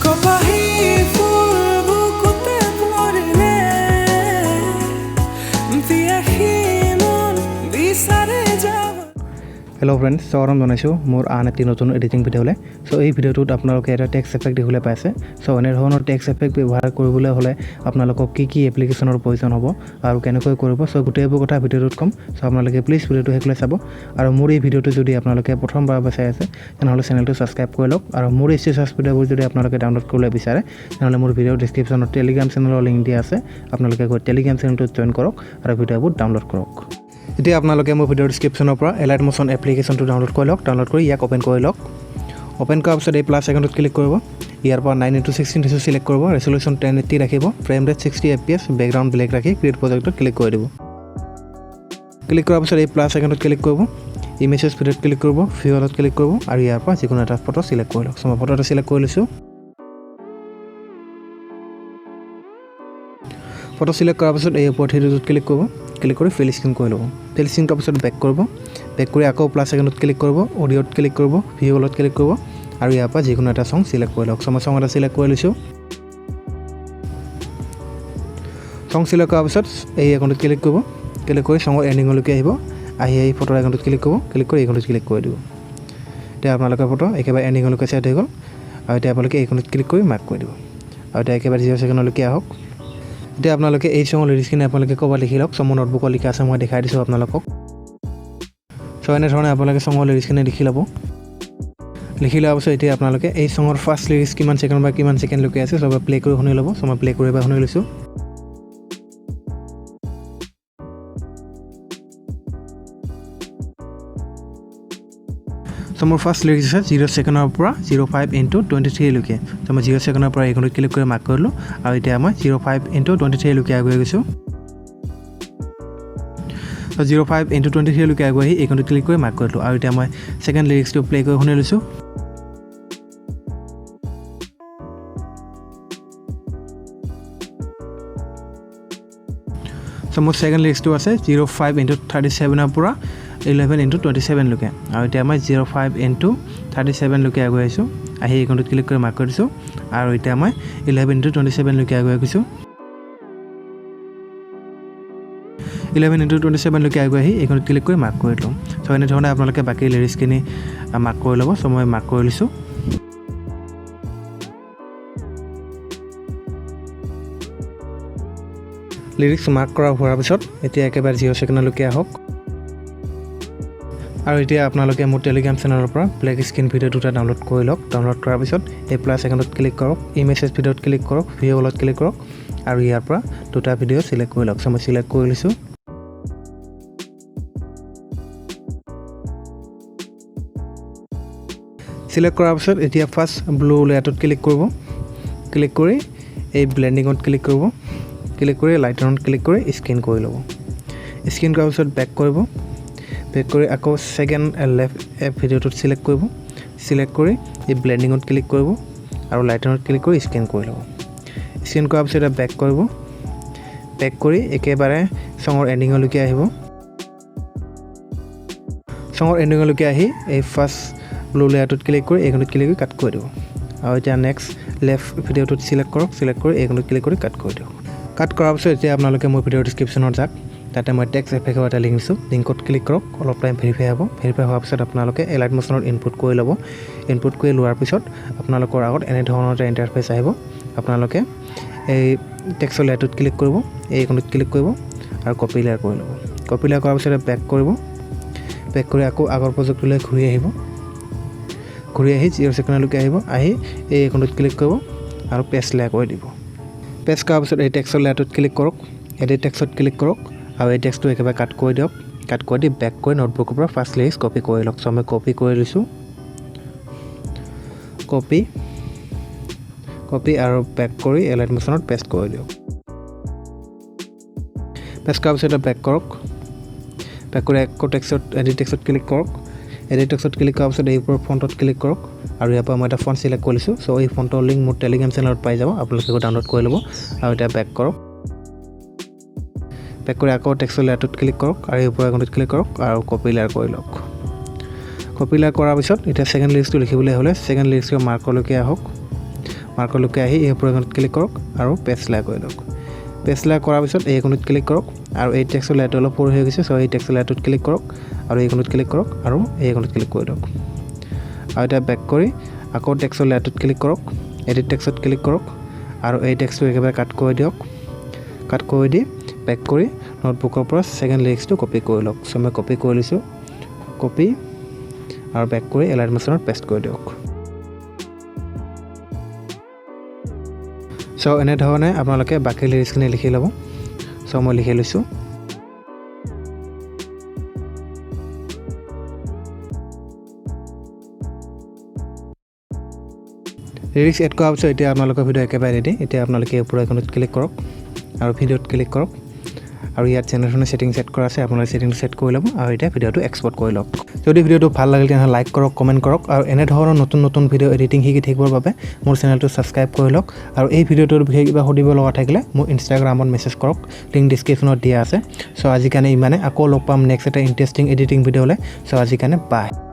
কপাহী ফুল বুকুতে পৰিলে বিয়াহী মন বিচাৰে যাব। হেল্ল' ফ্ৰেণ্ডছ, স্বাগতম জনাইছোঁ মোৰ আন এটি নতুন এডিটিং ভিডিঅ'লৈ। চ' এই ভিডিঅ'টোত আপোনালোকে এটা টেক্সট এফেক্ট দেখিবলৈ পাইছে। চ' এনেধৰণৰ টেক্সট এফেক্ট ব্যৱহাৰ কৰিবলৈ হ'লে আপোনালোকক কি এপ্লিকেশ্যনৰ প্ৰয়োজন হ'ব আৰু কেনেকৈ কৰিব, চ' গোটেইবোৰ কথা ভিডিঅ'টোত ক'ম। চ' আপোনালোকে প্লিজ ভিডিঅ'টো শেষলৈ চাব। আৰু মোৰ এই ভিডিঅ'টো যদি আপোনালোকে প্ৰথমবাৰৰ বাবে চাই আছে তেনেহ'লে চেনেলটো ছাবস্ক্ৰাইব কৰি লওক। আৰু মোৰ এই ষ্টেটাছ ভিডিঅ'বোৰ যদি আপোনালোকে ডাউনলোড কৰিবলৈ বিচাৰে তেনেহ'লে মোৰ ভিডিঅ'ৰ ডিছক্ৰিপশ্যনত টেলিগ্ৰাম চেনেলৰ লিংক দিয়া আছে। আপোনালোকে গৈ টেলিগ্ৰাম চেনেলটোত জইন কৰক আৰু ভিডিঅ'বোৰ ডাউনলোড কৰক। এতিয়া আপোনালোকে মোৰ ভিডিঅ'ৰ ডিছক্ৰিপশ্যনৰ পৰা এলাইট মোশ্যন এপ্লিকেশ্যনটো ডাউনলোড কৰি লওক। ডাউনলোড কৰি ইয়াক অ'পেন কৰি লওক। অ'পেন কৰাৰ পিছত এই প্লাছ আইকনটোত ক্লিক কৰিব। ইয়াৰ পৰা 9:16 ৰেচিঅ' চিলেক্ট কৰিব। ৰেজলিউশ্যন 1080 ৰাখিব। Frame rate 60 FPS, background black ৰাখি ক্ৰিয়েট প্ৰজেক্টত ক্লিক কৰি দিব। ক্লিক কৰাৰ পিছত এই প্লাছ আইকনটোত ক্লিক কৰিব। ইমেজেছ ভিডিঅ'ত ক্লিক কৰিব, ভিউলত ক্লিক কৰিব আৰু ইয়াৰ পৰা যিকোনো এটা ফটো চিলেক্ট কৰি লওক। চ' মই ফটো এটা চিলেক্ট কৰি লৈছোঁ। ফটো চিলেক্ট কৰাৰ পিছত এই ওপৰত ভিডিঅ'টোত ক্লিক কৰিব। ক্লিক কৰি ফিল স্ক্ৰীন কৰি ল'ব। ফিল স্ক্ৰীন কৰাৰ পিছত বেক কৰিব। বেক কৰি আকৌ প্লাছ আইকনত ক্লিক কৰিব, অডিঅ'ত ক্লিক কৰিব, ভিউলত ক্লিক কৰিব আৰু ইয়াৰ পৰা যিকোনো এটা ছং চিলেক্ট কৰি লওক। চ' মই ছং এটা চিলেক্ট কৰি লৈছোঁ। ছং চিলেক্ট কৰাৰ পিছত এই আইকনটোত ক্লিক কৰিব। ক্লিক কৰি ছঙৰ এণ্ডিঙলৈকে আহিব। আহি এই ফটোৰ আইকনটোত ক্লিক কৰিব। ক্লিক কৰি এইখনত ক্লিক কৰি দিব। এতিয়া আপোনালোকৰ ফটো একেবাৰে এণ্ডিঙলৈকে ছেট হৈ গ'ল। আৰু এতিয়া আপোনালোকে এইখনত ক্লিক কৰি মাৰ্ক কৰি দিব। আৰু এতিয়া একেবাৰে 0 ছেকেণ্ডলৈকে আহক। এতিয়া আপোনালোকে এই ছঙৰ লিৰিক্সখিনি আপোনালোকে ক'ৰবাত লিখি লওক। চ' মোৰ নোটবুকত লিখা আছে, মই দেখাই দিছোঁ আপোনালোকক। চ' এনেধৰণে আপোনালোকে ছঙৰ লিৰিক্সখিনি লিখি ল'ব। লিখি লোৱাৰ পিছত এতিয়া আপোনালোকে এই ছঙৰ ফাৰ্ষ্ট লিৰিক্স কিমান ছেকেণ্ড বা কিমান ছেকেণ্ডলৈকে আছে চব প্লে কৰি শুনি ল'ব। চ' মই প্লে কৰি এবাৰ শুনি লৈছোঁ। চ' মোৰ ফাৰ্ষ্ট লিৰিক্স আছে 0 ছেকেণ্ডৰ পৰা 05:23 লৈকে। চ' মই 0 ছেকেণ্ডৰ পৰা এইখনত ক্লিক কৰি মাৰ্ক কৰিলোঁ আৰু এতিয়া মই 05:23 লৈকে আগুৱাই গৈছোঁ। চ' 05:23 লৈকে আগুৱাই আহি এইখনত ক্লিক কৰি মাৰ্ক কৰিলোঁ আৰু এতিয়া মই ছেকেণ্ড লিৰিক্সটো প্লে কৰি শুনি লৈছোঁ। চ' মোৰ ছেকেণ্ড লিৰিক্সটো আছে 05:37 পৰা 11:27 লৈকে আৰু এতিয়া মই 05:37 লৈকে আগুৱাই আহিছোঁ। আহি এইখনত ক্লিক কৰি মাৰ্ক কৰি দিছোঁ আৰু এতিয়া মই 11:27 লৈকে আগুৱাই গৈছোঁ। 11:27 লৈকে আগুৱাই আহি এইখনত ক্লিক কৰি মাৰ্ক কৰি দিলোঁ। চ' এনেধৰণে আপোনালোকে বাকী লিৰিক্সখিনি মাৰ্ক কৰি ল'ব। চ' মই মাৰ্ক কৰি লৈছোঁ। লিৰিক্স মাৰ্ক কৰা হোৱাৰ পিছত এতিয়া একেবাৰে 0 ছেকেণ্ডলৈকে আহক। আৰু এতিয়া আপোনালোকে মোৰ টেলিগ্ৰাম চেনেলৰ পৰা ব্লেক স্ক্ৰীন ভিডিঅ' দুটা ডাউনলোড কৰি লওক। ডাউনলোড কৰাৰ পিছত এই প্লাছ আইকনত ক্লিক কৰক, ইমেজেছ ভিডিঅ'ত ক্লিক কৰক, ভিডিঅ'লত ক্লিক কৰক আৰু ইয়াৰ পৰা দুটা ভিডিঅ' চিলেক্ট কৰি লওক। চ' মই চিলেক্ট কৰি লৈছোঁ। চিলেক্ট কৰাৰ পিছত এতিয়া ফাৰ্ষ্ট ব্লু লেয়াৰটোত ক্লিক কৰিব। ক্লিক কৰি এই ব্লেণ্ডিঙত ক্লিক কৰিব। ক্লিক কৰি লাইটনত ক্লিক কৰি স্ক্ৰীন কৰি ল'ব। স্ক্ৰীন কৰাৰ পিছত বেক কৰিব। বেক কৰি আকৌ ছেকেণ্ড লেফ্ট ভিডিঅ'টোত চিলেক্ট কৰিব। চিলেক্ট কৰি এই ব্লেণ্ডিঙত ক্লিক কৰিব আৰু লাইটনত ক্লিক কৰি স্ক্ৰীন কৰি ল'ব। স্ক্ৰীন কৰাৰ পিছত বেক কৰিব। বেক কৰি একেবাৰে ছঙৰ এণ্ডিঙলৈকে আহিব। ছঙৰ এণ্ডিঙলৈকে আহি এই ফাৰ্ষ্ট ব্লু লেয়াৰটোত ক্লিক কৰি এইখনত ক্লিক কৰি কাট কৰি দিব। আৰু এতিয়া নেক্সট লেফ্ট ভিডিঅ'টোত চিলেক্ট কৰক। চিলেক্ট কৰি এইখনত ক্লিক কৰি কাট কৰি দিয়ক। কাট কৰাৰ পিছত এতিয়া আপোনালোকে মোৰ ভিডিঅ'ৰ ডিছক্ৰিপশ্যনত যাওক। তাতে মই টেক্সট এফেক্টৰ এটা লিংক দিছোঁ। লিংকত ক্লিক কৰক। অলপ টাইম ভেৰিফাই হ'ব। ভেৰিফাই হোৱাৰ পিছত আপোনালোকে এলাইট মোশ্যনত ইনপুট কৰি ল'ব। ইনপুট কৰি লোৱাৰ পিছত আপোনালোকৰ আগত এনেধৰণৰ এটা ইণ্টাৰফেচ আহিব। আপোনালোকে এই টেক্সটৰ লেয়াৰটোত ক্লিক কৰিব। এইখনত ক্লিক কৰিব আৰু কপি লেয়াৰ কৰি ল'ব। কপি লেয়াৰ কৰাৰ পিছত বেক কৰিব। বেক কৰি আকৌ আগৰ প্ৰজেক্টটোলৈ ঘূৰি আহিব। ঘূৰি আহি 0 ছেকেণ্ডলৈকে আহিব। আহি এইখনত ক্লিক কৰিব আৰু পেষ্ট লেয়াৰ কৰি দিব। পেষ্ট কৰাৰ পিছত এই টেক্সটৰ লেয়াৰটোত ক্লিক কৰক। এডিট টেক্সটত ক্লিক কৰক আৰু এই টেক্সটটো একেবাৰে কাট কৰি দিয়ক। কাট কৰি দি বেক কৰি নোটবুকৰ পৰা ফাৰ্ষ্ট লিৰিক্স কপি কৰি লওক। চ' মই কপি কৰি লৈছোঁ। কপি আৰু বেক কৰি এলাইট মোশ্যনত পেষ্ট কৰি দিয়ক। পেষ্ট কৰাৰ পিছত বেক কৰক। বেক কৰি আকৌ টেক্সটত এডিট টেক্সটত ক্লিক কৰক। এডিট টেক্সটত ক্লিক কৰাৰ পিছত এই ওপৰৰ ফণ্টত ক্লিক কৰক আৰু ইয়াৰ পৰা মই এটা ফণ্ট চিলেক্ট কৰি লৈছোঁ। চ' এই ফণ্টৰ লিংক মোৰ টেলিগ্ৰাম চেনেলত পাই যাব। আপোনালোকে ডাউনলোড কৰি ল'ব আৰু এতিয়া বেক কৰক। বেক কৰি আকৌ টেক্সটৰ লেয়াৰটোত ক্লিক কৰক আৰু এই ওপৰৰ আইকনটোত ক্লিক কৰক আৰু কপি লেয়াৰ কৰি লওক। কপি লেয়াৰ কৰাৰ পিছত এতিয়া ছেকেণ্ড লিৰিক্সটো লিখিবলৈ হ'লে ছেকেণ্ড লিৰিক্সৰ মাৰ্কলৈকে আহক। মাৰ্কলৈকে আহি এই ওপৰ আইকনত ক্লিক কৰক আৰু পেষ্ট লেয়াৰ কৰি দিয়ক পেষ্ট লেয়াৰ কৰাৰ পিছত এই আইকনত ক্লিক কৰক আৰু এই টেক্সটৰ লেয়াৰটো অলপ সৰু হৈ গৈছে সো এই টেক্সটৰ লেয়াৰটোত ক্লিক কৰক আৰু এই আইকনত ক্লিক কৰক আৰু এই আইকনত ক্লিক কৰি দিয়ক আৰু এটা বেক কৰি আকৌ টেক্সটৰ লেয়াৰটোত ক্লিক কৰক এডিট টেক্সটত ক্লিক কৰক আৰু এই টেক্সটটো একেবাৰে কাট কৰি দিয়ক কাট কৰি দি বেক কৰি নোটবুকৰ পৰা সেকেন্ড লিৰিক্সটো কপি কৰি লওক সো মই কপি কৰি লৈছো কপি আৰু বেক কৰি এলাইনমেন্টত পেষ্ট কৰি দিয়ক সো এনে ধৰণে আপোনালোকে বাকি লিৰিক্সখিনি লিখি ল'ব সো মই লিখি লৈছো লিৰিক্স এড কৰাৰ পিছত এতিয়া আপোনালোকৰ ভিডিও একেবাৰে ৰেডি এতিয়া আপোনালোকে ওপৰ আইকনত ক্লিক কৰক আৰু ভিডিওত ক্লিক কৰক আৰু ইয়াত যেনেধৰণে সেটিং সেট কৰা আছে আপোনালোকে সেটিং সেট কৰি ল'ব আৰু এতিয়া ভিডিওটো এক্সপোৰ্ট কৰি লওক যদি ভিডিওটো ভাল লাগিল তেনে লাইক কৰক কমেন্ট কৰক আৰু এনে ধৰণৰ নতুন ভিডিও এডিটিং শিকি থাকিবৰ বাবে মোৰ চেনেলটো সাবস্ক্ৰাইব কৰি লওক আৰু এই ভিডিওটোৰ বিষয়ে কিবা সুধিব লগা থাকিলে মোৰ ইনষ্টাগ্ৰামত মেছেজ কৰক লিংক ডেসক্ৰিপচনত দিয়া আছে সো আজি কাৰণে ইমানে আকৌ লগ পাম নেক্সট এটা ইন্টাৰেষ্টিং এডিটিং ভিডিওলৈ সো আজি কাৰণে বাই